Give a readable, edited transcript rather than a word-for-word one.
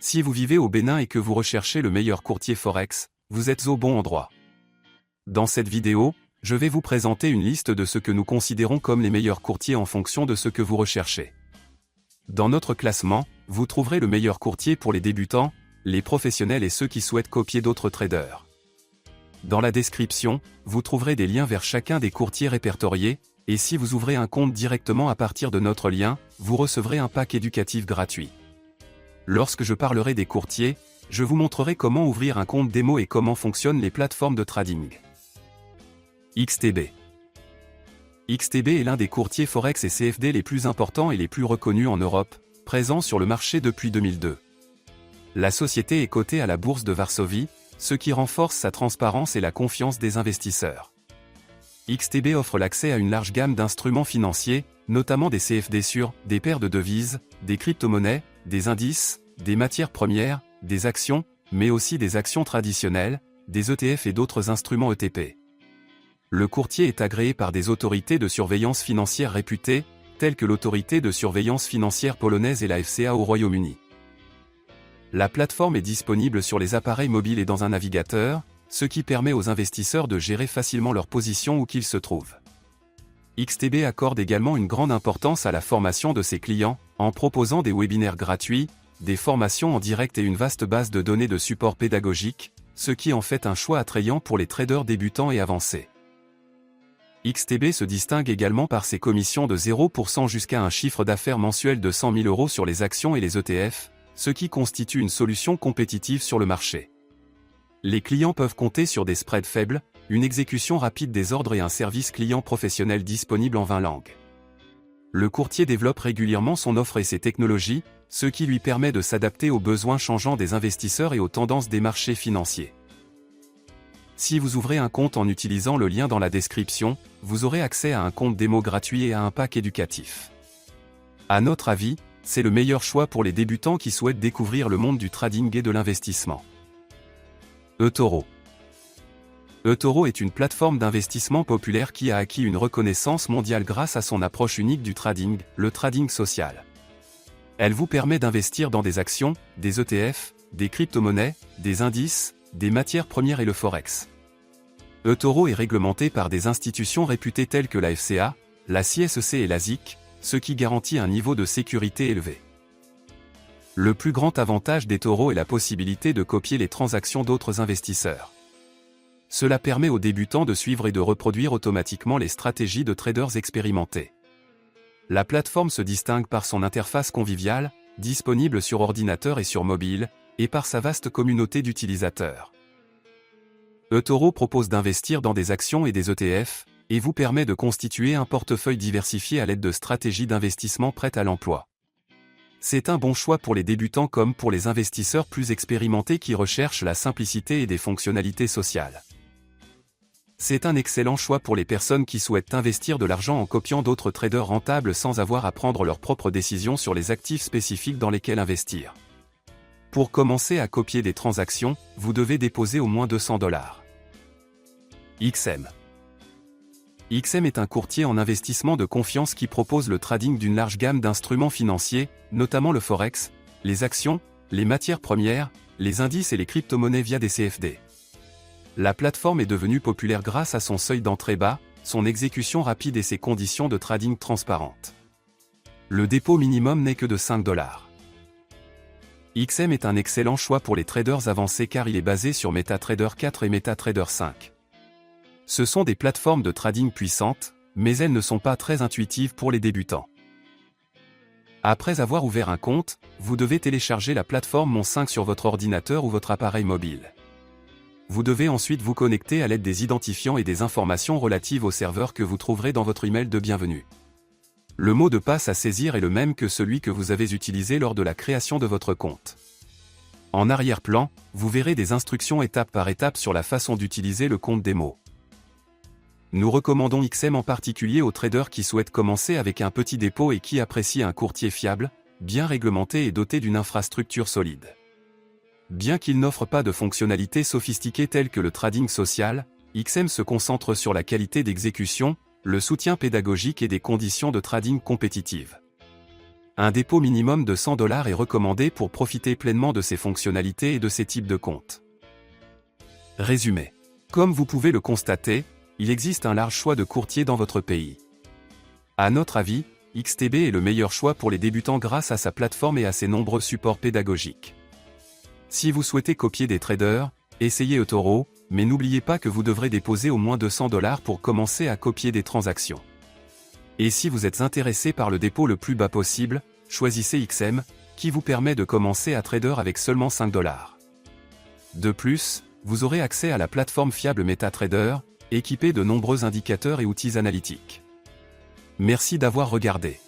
Si vous vivez au Bénin et que vous recherchez le meilleur courtier Forex, vous êtes au bon endroit. Dans cette vidéo, je vais vous présenter une liste de ce que nous considérons comme les meilleurs courtiers en fonction de ce que vous recherchez. Dans notre classement, vous trouverez le meilleur courtier pour les débutants, les professionnels et ceux qui souhaitent copier d'autres traders. Dans la description, vous trouverez des liens vers chacun des courtiers répertoriés, et si vous ouvrez un compte directement à partir de notre lien, vous recevrez un pack éducatif gratuit. Lorsque je parlerai des courtiers, je vous montrerai comment ouvrir un compte démo et comment fonctionnent les plateformes de trading. XTB. XTB est l'un des courtiers Forex et CFD les plus importants et les plus reconnus en Europe, présent sur le marché depuis 2002. La société est cotée à la bourse de Varsovie, ce qui renforce sa transparence et la confiance des investisseurs. XTB offre l'accès à une large gamme d'instruments financiers, notamment des CFD sur des paires de devises, des crypto-monnaies, des indices, des matières premières, des actions, mais aussi des actions traditionnelles, des ETF et d'autres instruments ETP. Le courtier est agréé par des autorités de surveillance financière réputées, telles que l'autorité de surveillance financière polonaise et la FCA au Royaume-Uni. La plateforme est disponible sur les appareils mobiles et dans un navigateur, ce qui permet aux investisseurs de gérer facilement leur position où qu'ils se trouvent. XTB accorde également une grande importance à la formation de ses clients, en proposant des webinaires gratuits, des formations en direct et une vaste base de données de support pédagogique, ce qui en fait un choix attrayant pour les traders débutants et avancés. XTB se distingue également par ses commissions de 0% jusqu'à un chiffre d'affaires mensuel de 100 000 € sur les actions et les ETF, ce qui constitue une solution compétitive sur le marché. Les clients peuvent compter sur des spreads faibles, une exécution rapide des ordres et un service client professionnel disponible en 20 langues. Le courtier développe régulièrement son offre et ses technologies, ce qui lui permet de s'adapter aux besoins changeants des investisseurs et aux tendances des marchés financiers. Si vous ouvrez un compte en utilisant le lien dans la description, vous aurez accès à un compte démo gratuit et à un pack éducatif. À notre avis, c'est le meilleur choix pour les débutants qui souhaitent découvrir le monde du trading et de l'investissement. eToro. eToro est une plateforme d'investissement populaire qui a acquis une reconnaissance mondiale grâce à son approche unique du trading, le trading social. Elle vous permet d'investir dans des actions, des ETF, des crypto-monnaies, des indices, des matières premières et le Forex. eToro est réglementé par des institutions réputées telles que la FCA, la CSEC et la SIC, ce qui garantit un niveau de sécurité élevé. Le plus grand avantage d'eToro est la possibilité de copier les transactions d'autres investisseurs. Cela permet aux débutants de suivre et de reproduire automatiquement les stratégies de traders expérimentés. La plateforme se distingue par son interface conviviale, disponible sur ordinateur et sur mobile, et par sa vaste communauté d'utilisateurs. eToro propose d'investir dans des actions et des ETF, et vous permet de constituer un portefeuille diversifié à l'aide de stratégies d'investissement prêtes à l'emploi. C'est un bon choix pour les débutants comme pour les investisseurs plus expérimentés qui recherchent la simplicité et des fonctionnalités sociales. C'est un excellent choix pour les personnes qui souhaitent investir de l'argent en copiant d'autres traders rentables sans avoir à prendre leurs propres décisions sur les actifs spécifiques dans lesquels investir. Pour commencer à copier des transactions, vous devez déposer au moins 200 $. XM. XM est un courtier en investissement de confiance qui propose le trading d'une large gamme d'instruments financiers, notamment le Forex, les actions, les matières premières, les indices et les crypto-monnaies via des CFD. La plateforme est devenue populaire grâce à son seuil d'entrée bas, son exécution rapide et ses conditions de trading transparentes. Le dépôt minimum n'est que de 5 $. XM est un excellent choix pour les traders avancés car il est basé sur MetaTrader 4 et MetaTrader 5. Ce sont des plateformes de trading puissantes, mais elles ne sont pas très intuitives pour les débutants. Après avoir ouvert un compte, vous devez télécharger la plateforme Mon5 sur votre ordinateur ou votre appareil mobile. Vous devez ensuite vous connecter à l'aide des identifiants et des informations relatives au serveur que vous trouverez dans votre email de bienvenue. Le mot de passe à saisir est le même que celui que vous avez utilisé lors de la création de votre compte. En arrière-plan, vous verrez des instructions étape par étape sur la façon d'utiliser le compte démo. Nous recommandons XM en particulier aux traders qui souhaitent commencer avec un petit dépôt et qui apprécient un courtier fiable, bien réglementé et doté d'une infrastructure solide. Bien qu'il n'offre pas de fonctionnalités sophistiquées telles que le trading social, XM se concentre sur la qualité d'exécution, le soutien pédagogique et des conditions de trading compétitives. Un dépôt minimum de $100 est recommandé pour profiter pleinement de ces fonctionnalités et de ces types de comptes. Résumé. Comme vous pouvez le constater, il existe un large choix de courtiers dans votre pays. À notre avis, XTB est le meilleur choix pour les débutants grâce à sa plateforme et à ses nombreux supports pédagogiques. Si vous souhaitez copier des traders, essayez eToro, mais n'oubliez pas que vous devrez déposer au moins $200 pour commencer à copier des transactions. Et si vous êtes intéressé par le dépôt le plus bas possible, choisissez XM, qui vous permet de commencer à trader avec seulement $5. De plus, vous aurez accès à la plateforme fiable MetaTrader, équipée de nombreux indicateurs et outils analytiques. Merci d'avoir regardé.